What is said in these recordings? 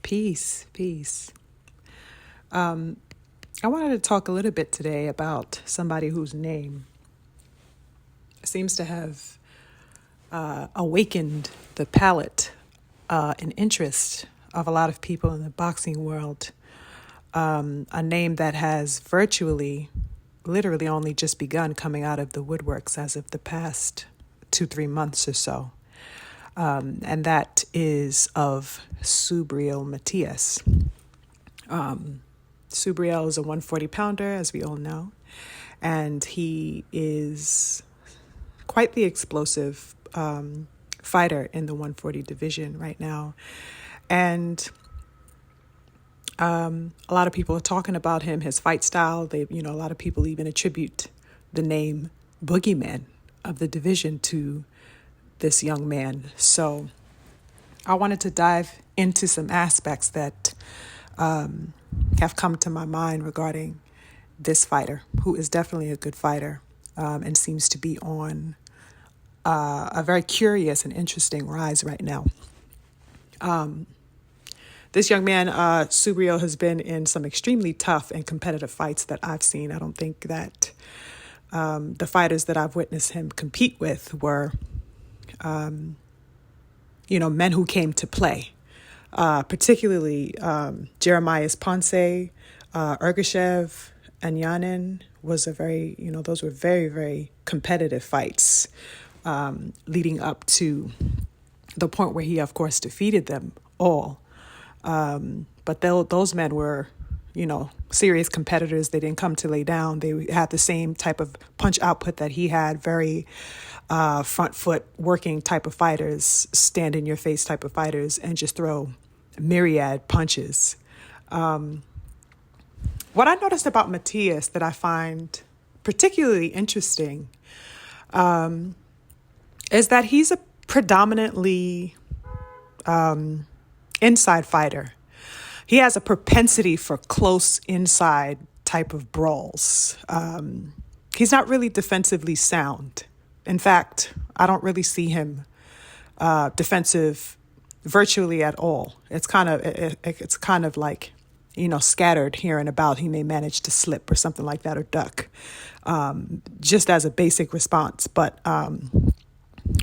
Peace, peace. I wanted to talk a little bit today about somebody whose name seems to have awakened the palate and interest of a lot of people in the boxing world. A name that has literally only just begun coming out of the woodworks as of the past 2-3 months or so. And that is of Subriel Matias. Subriel is a 140-pounder, as we all know, and he is quite the explosive fighter in the 140 division right now. And a lot of people are talking about him, his fight style. A lot of people even attribute the name Boogeyman of the division to this young man. So I wanted to dive into some aspects that have come to my mind regarding this fighter, who is definitely a good fighter and seems to be on a very curious and interesting rise right now. This young man, Subriel, has been in some extremely tough and competitive fights that I've seen. I don't think that the fighters that I've witnessed him compete with were, men who came to play. Particularly Jeremiah Ponce, Ergashev, and Yanin those were very, very competitive fights leading up to the point where he, of course, defeated them all. But those men were, serious competitors. They didn't come to lay down. They had the same type of punch output that he had, very front foot working type of fighters, stand in your face type of fighters, and just throw myriad punches. What I noticed about Matias that I find particularly interesting is that he's a predominantly inside fighter. He has a propensity for close inside type of brawls. He's not really defensively sound. In fact, I don't really see him defensive virtually at all. It's kind of like, scattered here and about. He may manage to slip or something like that, or duck, just as a basic response. But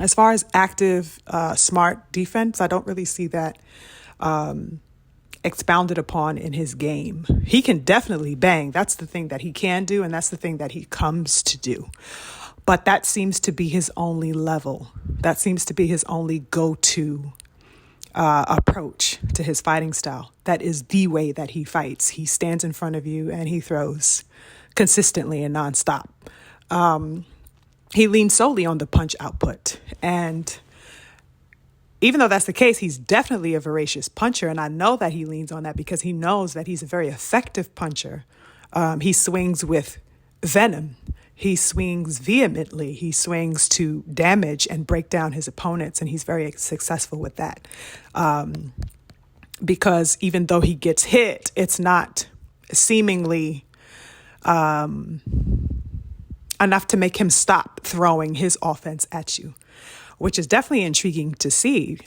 as far as active, smart defense, I don't really see that expounded upon in his game. He can definitely bang. That's the thing that he can do, and that's the thing that he comes to do. But that seems to be his only level. That seems to be his only go-to approach to his fighting style. That is the way that he fights. He stands in front of you and he throws consistently and nonstop. He leans solely on the punch output. And even though that's the case, he's definitely a voracious puncher. And I know that he leans on that because he knows that he's a very effective puncher. He swings with venom. He swings vehemently. He swings to damage and break down his opponents, and he's very successful with that. Because even though he gets hit, it's not seemingly enough to make him stop throwing his offense at you, which is definitely intriguing to see.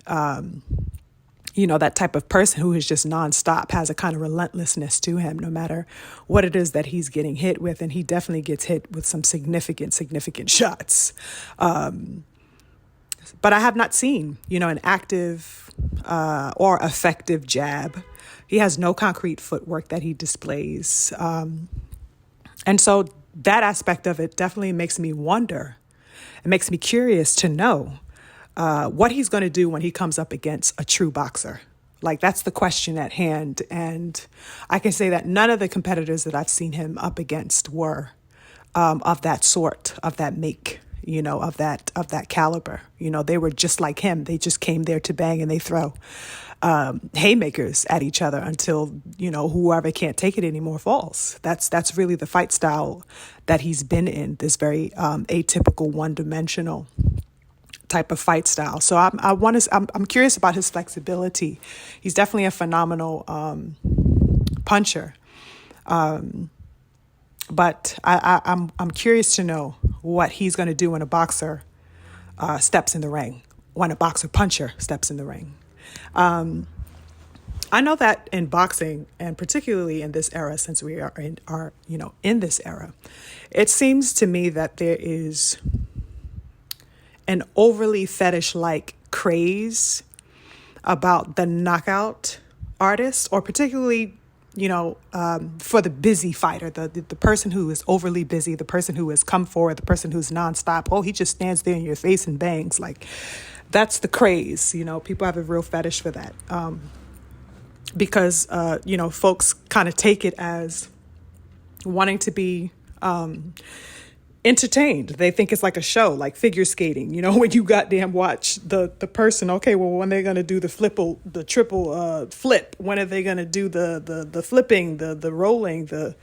That type of person who is just nonstop, has a kind of relentlessness to him, no matter what it is that he's getting hit with. And he definitely gets hit with some significant shots. But I have not seen, an active or effective jab. He has no concrete footwork that he displays. And so that aspect of it definitely makes me wonder. It makes me curious to know what he's going to do when he comes up against a true boxer. Like, that's the question at hand. And I can say that none of the competitors that I've seen him up against were of that sort, of that make, of that caliber. They were just like him. They just came there to bang, and they throw haymakers at each other until, whoever can't take it anymore falls. That's really the fight style that he's been in, this very atypical, one-dimensional type of fight style. So I'm curious about his flexibility. He's definitely a phenomenal puncher. But I'm curious to know what he's going to do when a boxer steps in the ring, when a boxer puncher steps in the ring. I know that in boxing, and particularly in this era, since we are in this era, it seems to me that there is an overly fetish-like craze about the knockout artist, or particularly, for the busy fighter, the person who is overly busy, the person who has come forward, the person who's nonstop. Oh, he just stands there in your face and bangs. Like, that's the craze. People have a real fetish for that. Because, folks kind of take it as wanting to be entertained. They think it's like a show, like figure skating, when you goddamn watch the person. Okay, well, when they're going to do the triple flip, when are they going to do the flipping, the rolling, the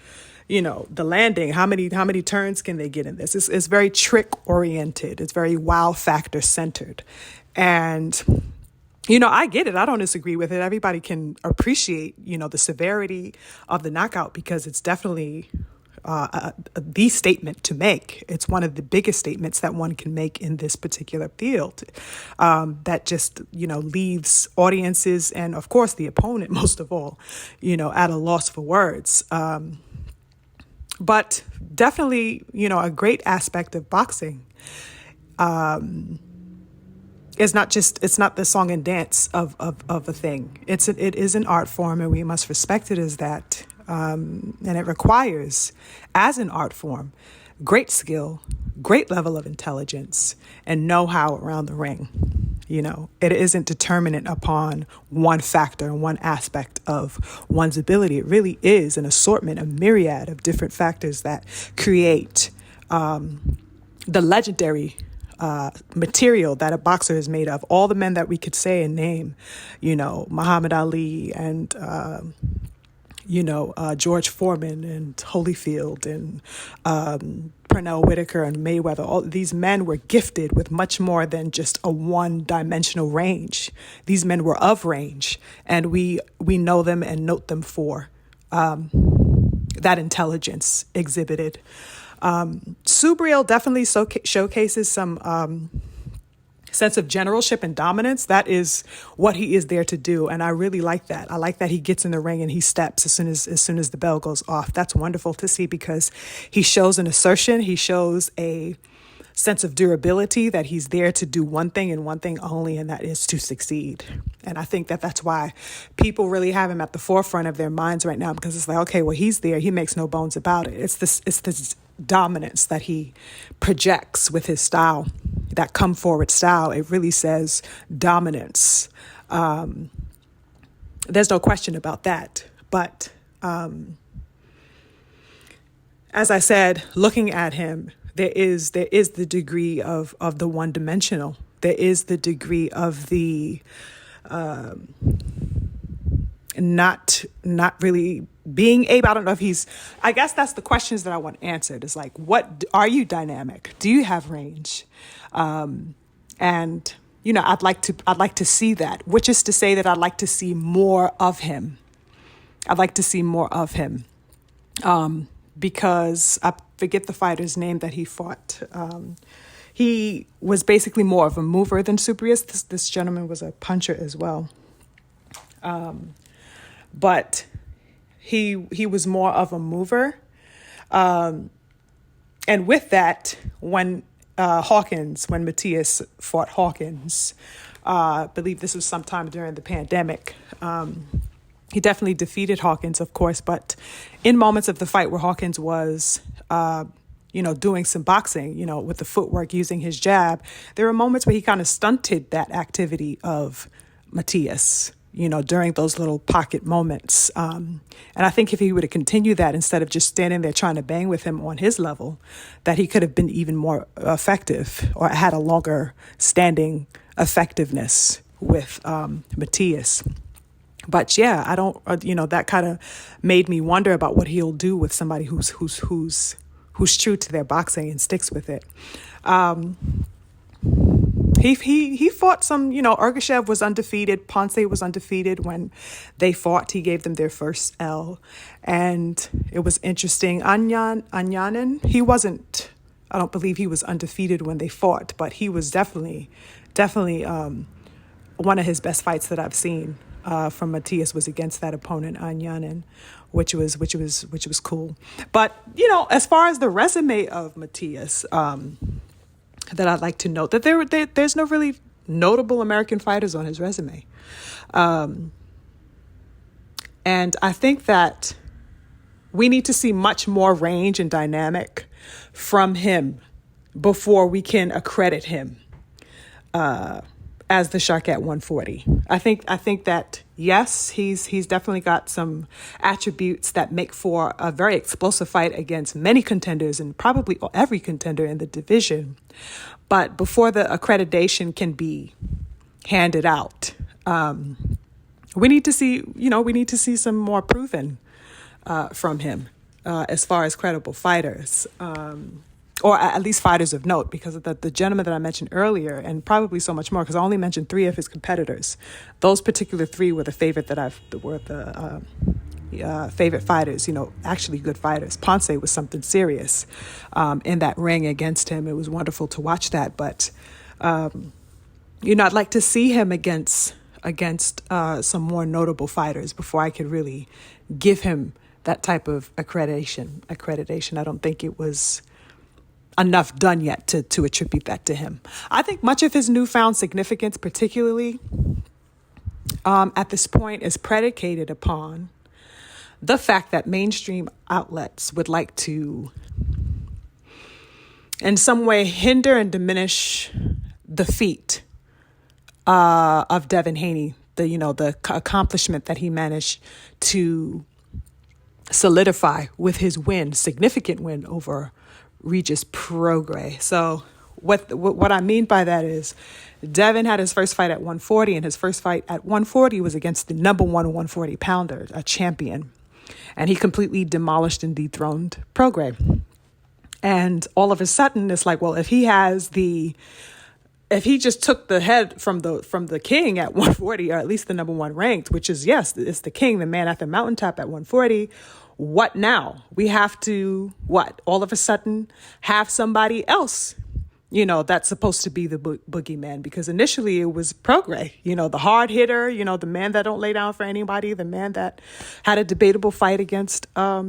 landing, how many turns can they get in this? It's very trick oriented. It's very wow factor centered. And I get it. I don't disagree with it. Everybody can appreciate, the severity of the knockout, because it's definitely the statement to make. It's one of the biggest statements that one can make in this particular field, that just, leaves audiences and, of course, the opponent, most of all, at a loss for words. But definitely, a great aspect of boxing is it's not the song and dance of a thing. It is an art form, and we must respect it as that. And it requires, as an art form, great skill, great level of intelligence, and know-how around the ring. It isn't determinant upon one factor and one aspect of one's ability. It really is an assortment, a myriad of different factors that create the legendary material that a boxer is made of. All the men that we could say and name, Muhammad Ali and George Foreman and Holyfield and Pernell Whitaker and Mayweather. All these men were gifted with much more than just a one-dimensional range. These men were of range, and we know them and note them for that intelligence exhibited. Subriel definitely showcases some sense of generalship and dominance. That is what he is there to do, and I really like that. I like that he gets in the ring and he steps as soon as the bell goes off. That's wonderful to see, because he shows an assertion. He shows a sense of durability, that he's there to do one thing and one thing only, and that is to succeed. And I think that that's why people really have him at the forefront of their minds right now, because it's like, okay, well, he's there. He makes no bones about it. It's this dominance that he projects with his style, that come forward style. It really says dominance. There's no question about that. But as I said, looking at him, there is the degree of the one-dimensional. There is the degree of the not really being able. I don't know if he's. I guess that's the questions that I want answered. Is like, what are you dynamic? Do you have range? And I'd like to see that. Which is to say that I'd like to see more of him. I'd like to see more of him. Because I forget the fighter's name that he fought. He was basically more of a mover than Subriel. This gentleman was a puncher as well. But he was more of a mover. And with that, when Matias fought Hawkins, I believe this was sometime during the pandemic, he definitely defeated Hawkins, of course, but in moments of the fight where Hawkins was, doing some boxing, with the footwork, using his jab, there were moments where he kind of stunted that activity of Matias, during those little pocket moments. And I think if he would have continued that instead of just standing there trying to bang with him on his level, that he could have been even more effective, or had a longer standing effectiveness with Matias. But yeah, I don't, that kind of made me wonder about what he'll do with somebody who's true to their boxing and sticks with it. He fought some, Ergashev was undefeated. Ponce was undefeated when they fought. He gave them their first L, and it was interesting. Anyanin, he wasn't, I don't believe he was undefeated when they fought, but he was definitely one of his best fights that I've seen. from Matias was against that opponent Anyanin, which was cool. But as far as the resume of Matias, that I'd like to note that there's no really notable American fighters on his resume, and I think that we need to see much more range and dynamic from him before we can accredit him as the Shark at 140. I think that yes, he's definitely got some attributes that make for a very explosive fight against many contenders and probably every contender in the division. But before the accreditation can be handed out, we need to see some more proven from him as far as credible fighters. Or at least fighters of note, because of the gentleman that I mentioned earlier, and probably so much more, because I only mentioned 3 of his competitors. Those particular 3 were the favorite favorite fighters, actually good fighters. Ponce was something serious in that ring against him. It was wonderful to watch that. But, I'd like to see him against some more notable fighters before I could really give him that type of accreditation. I don't think it was enough done yet to attribute that to him. I think much of his newfound significance, particularly at this point, is predicated upon the fact that mainstream outlets would like to, in some way, hinder and diminish the feat of Devin Haney, the accomplishment that he managed to solidify with his significant win over Regis Prograis. So what I mean by that is Devin had his first fight at 140, and his first fight at 140 was against the number 1 140 pounder, a champion. And he completely demolished and dethroned Prograis. And all of a sudden, it's like, well, if he just took the head from the king at 140, or at least the number 1 ranked, which is, yes, it's the king, the man at the mountaintop at 140, what now? We have to, all of a sudden have somebody else, that's supposed to be the boogeyman, because initially it was Prograis, the hard hitter, the man that don't lay down for anybody, the man that had a debatable fight against, I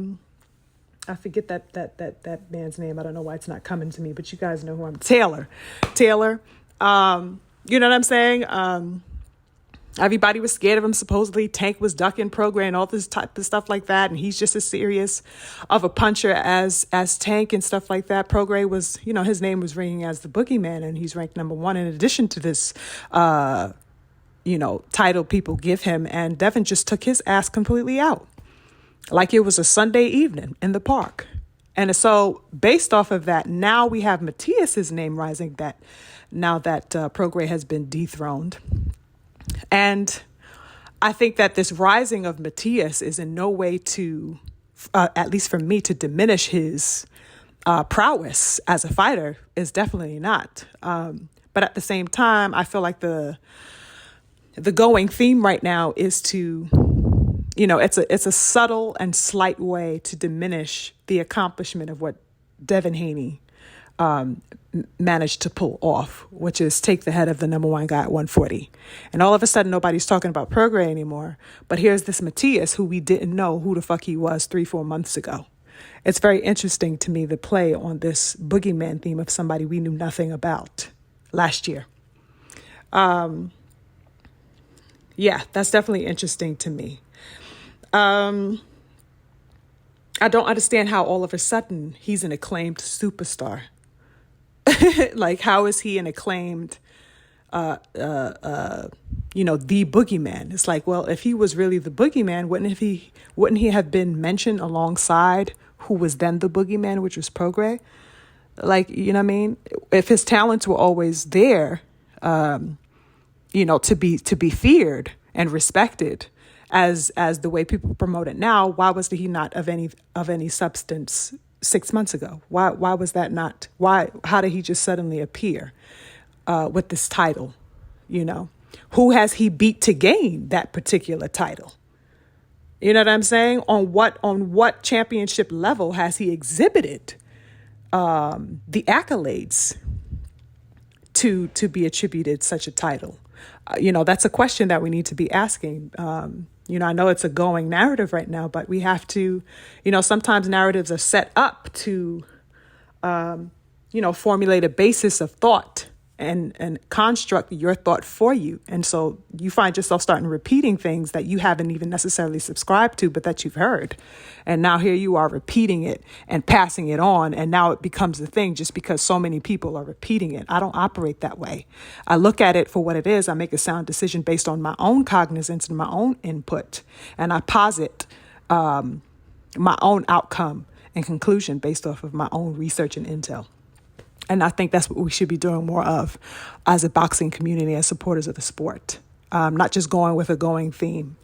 forget that man's name. I don't know why it's not coming to me, but you guys know who I'm, Taylor. You know what I'm saying? Everybody was scared of him. Supposedly Tank was ducking Prograis and all this type of stuff like that. And he's just as serious of a puncher as Tank and stuff like that. Prograis was, his name was ringing as the boogeyman, and he's ranked number 1 in addition to this, title people give him. And Devin just took his ass completely out, like it was a Sunday evening in the park. And so based off of that, now we have Matias's name rising now that Prograis has been dethroned. And I think that this rising of Matias is in no way to, at least for me, to diminish his prowess as a fighter. Is definitely not. But at the same time, I feel like the going theme right now is to, it's a subtle and slight way to diminish the accomplishment of what Devin Haney managed to pull off, which is take the head of the number 1 guy at 140. And all of a sudden, nobody's talking about Prograis anymore. But here's this Matias who we didn't know who the fuck he was 3-4 months ago. It's very interesting to me, the play on this boogeyman theme of somebody we knew nothing about last year. Yeah, that's definitely interesting to me. I don't understand how all of a sudden he's an acclaimed superstar. Like, how is he an acclaimed, the boogeyman? It's like, well, if he was really the boogeyman, wouldn't he have been mentioned alongside who was then the boogeyman, which was Prograis? Like, you know what I mean? If his talents were always there, to be feared and respected as the way people promote it now, why was he not of any substance 6 months ago? Why was that not? How did he just suddenly appear with this title? Who has he beat to gain that particular title? You know what I'm saying? On what championship level has he exhibited the accolades to be attributed such a title? That's a question that we need to be asking. I know it's a going narrative right now, but we have to, sometimes narratives are set up to, formulate a basis of thought and construct your thought for you. And so you find yourself starting repeating things that you haven't even necessarily subscribed to, but that you've heard. And now here you are repeating it and passing it on. And now it becomes a thing just because so many people are repeating it. I don't operate that way. I look at it for what it is. I make a sound decision based on my own cognizance and my own input. And I posit my own outcome and conclusion based off of my own research and intel. And I think that's what we should be doing more of as a boxing community, as supporters of the sport, not just going with a going theme.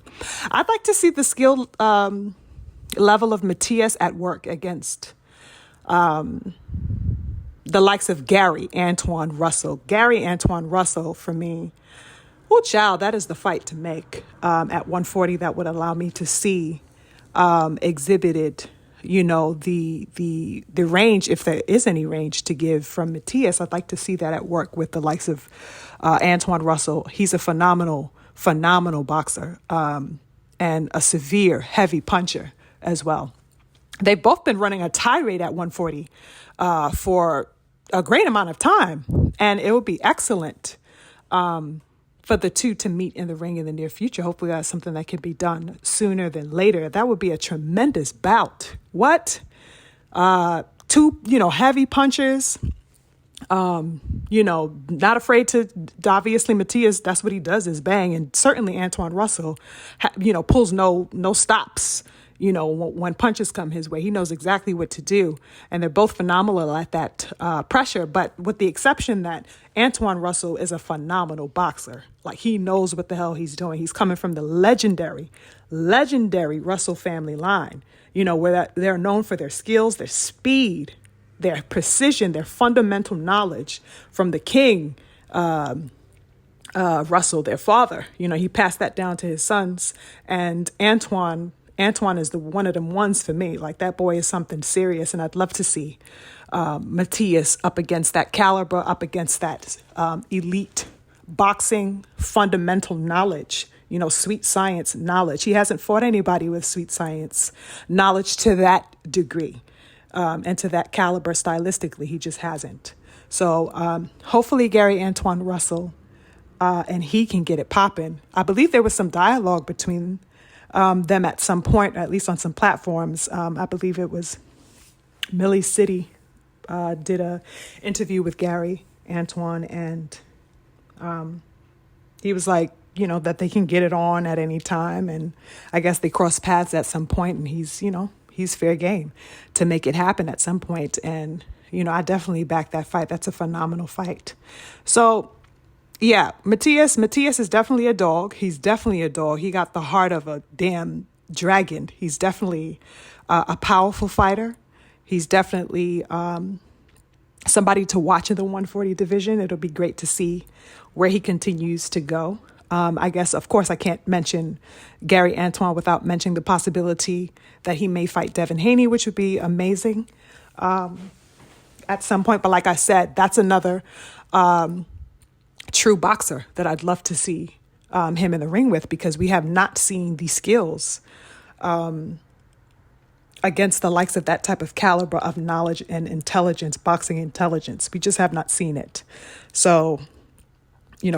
I'd like to see the skill level of Matias at work against the likes of Gary Antoine Russell. Gary Antoine Russell, for me, oh, child, that is the fight to make at 140 that would allow me to see exhibited the range, if there is any range to give from Matias. I'd like to see that at work with the likes of Antoine Russell. He's a phenomenal boxer and a severe, heavy puncher as well. They've both been running a tirade at 140 for a great amount of time, and it would be excellent for the two to meet in the ring in the near future. Hopefully that's something that can be done sooner than later. That would be a tremendous bout. What? Two, heavy punchers, not afraid to, obviously Matias, that's what he does is bang. And certainly Antoine Russell, pulls no stops. When punches come his way, he knows exactly what to do. And they're both phenomenal at that pressure. But with the exception that Antoine Russell is a phenomenal boxer. Like, he knows what the hell he's doing. He's coming from the legendary Russell family line, where they're known for their skills, their speed, their precision, their fundamental knowledge from the king, Russell, their father. He passed that down to his sons. And Antoine is one of them ones for me. Like, that boy is something serious, and I'd love to see Matias up against that caliber, up against that elite boxing fundamental knowledge, sweet science knowledge. He hasn't fought anybody with sweet science knowledge to that degree and to that caliber stylistically. He just hasn't. So hopefully Gary Antoine Russell and he can get it popping. I believe there was some dialogue between them at some point, at least on some platforms. I believe it was Millie City did a interview with Gary Antoine, and he was like, that they can get it on at any time. And I guess they cross paths at some point, and he's fair game to make it happen at some point. And, I definitely back that fight. That's a phenomenal fight. So, yeah, Matias is definitely a dog. He's definitely a dog. He got the heart of a damn dragon. He's definitely a powerful fighter. He's definitely somebody to watch in the 140 division. It'll be great to see where he continues to go. I guess, of course, I can't mention Gary Antoine without mentioning the possibility that he may fight Devin Haney, which would be amazing at some point. But like I said, that's another true boxer that I'd love to see him in the ring with, because we have not seen the skills against the likes of that type of caliber of knowledge and intelligence, boxing intelligence. We just have not seen it. So,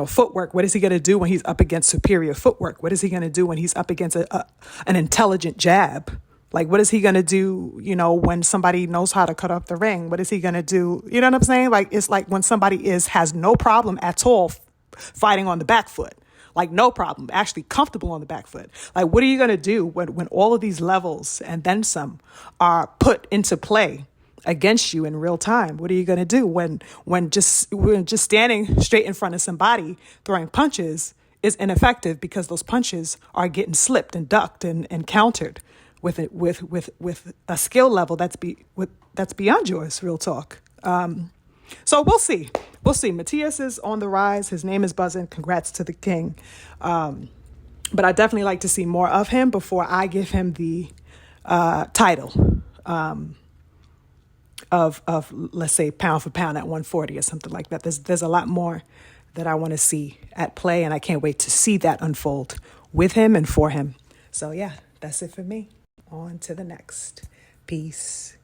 footwork, what is he going to do when he's up against superior footwork? What is he going to do when he's up against an intelligent jab? Like, what is he going to do, when somebody knows how to cut up the ring? What is he going to do? You know what I'm saying? Like, it's like when somebody has no problem at all fighting on the back foot. Like, no problem, actually comfortable on the back foot. Like, what are you going to do when all of these levels and then some are put into play against you in real time? What are you going to do when just standing straight in front of somebody throwing punches is ineffective because those punches are getting slipped and ducked and countered with a skill level that's beyond yours? Real talk. So we'll see. Matias is on the rise. His name is buzzing. Congrats to the king. But I definitely like to see more of him before I give him the title of let's say pound for pound at 140 or something like that. There's a lot more that I want to see at play, and I can't wait to see that unfold with him and for him. So yeah, that's it for me. On to the next. Peace.